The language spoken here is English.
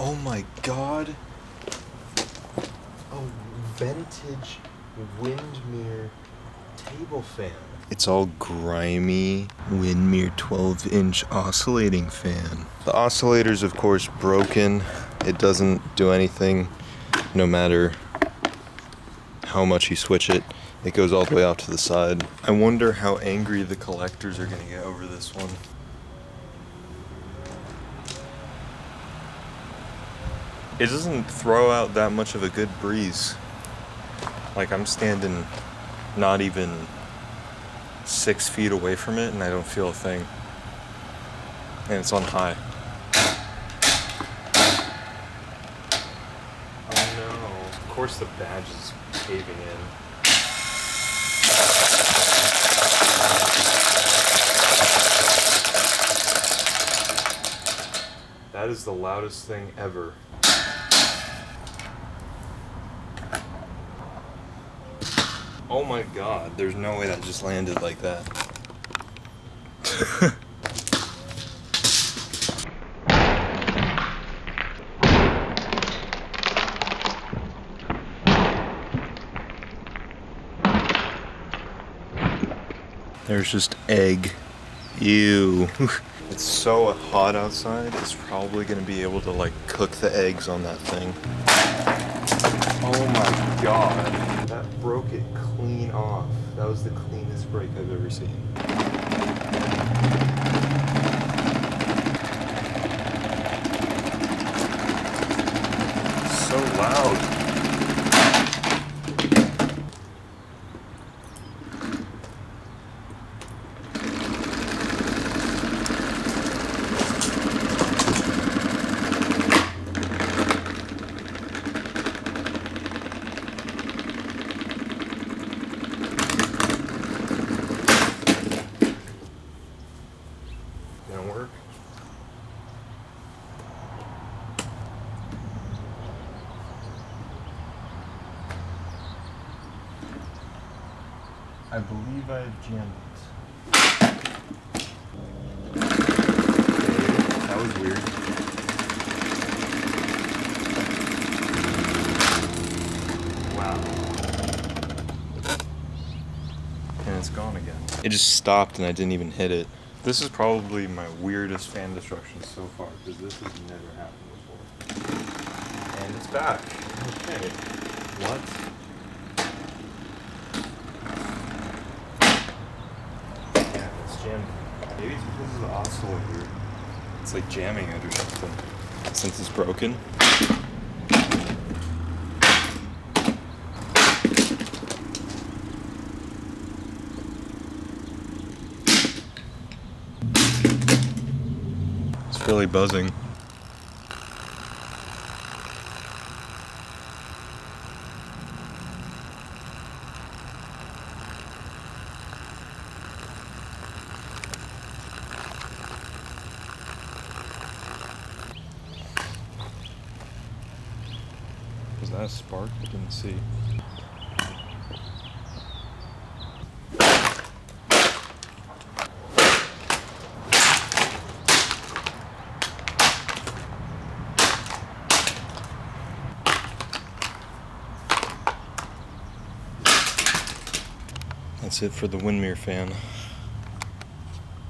Oh my god. A vintage Windmere table fan. It's all grimy. Windmere 12-inch oscillating fan. The oscillator's of course broken. It doesn't do anything no matter how much you switch it. It goes all the way out to the side. I wonder how angry the collectors are gonna get over this one. It doesn't throw out that much of a good breeze. Like, I'm standing not even 6 feet away from it and I don't feel a thing. And it's on high. Oh no. Of course the badge is caving in. That is the loudest thing ever. Oh my god, there's no way that just landed like that. There's just egg. Ew. It's so hot outside, it's probably gonna be able to like cook the eggs on that thing. Oh my god. That broke it clean off. That was the cleanest break I've ever seen. So loud. Gonna work. I believe I have jammed it. Okay, that was weird. Wow. And it's gone again. It just stopped and I didn't even hit it. This is probably my weirdest fan destruction so far, because this has never happened before. And it's back. Okay. What? Yeah, it's jammed. Maybe it's because of the oscillator. It's like jamming it or something. Since it's broken. It's really buzzing. Was that a spark? I didn't see. That's it for the Windmere fan.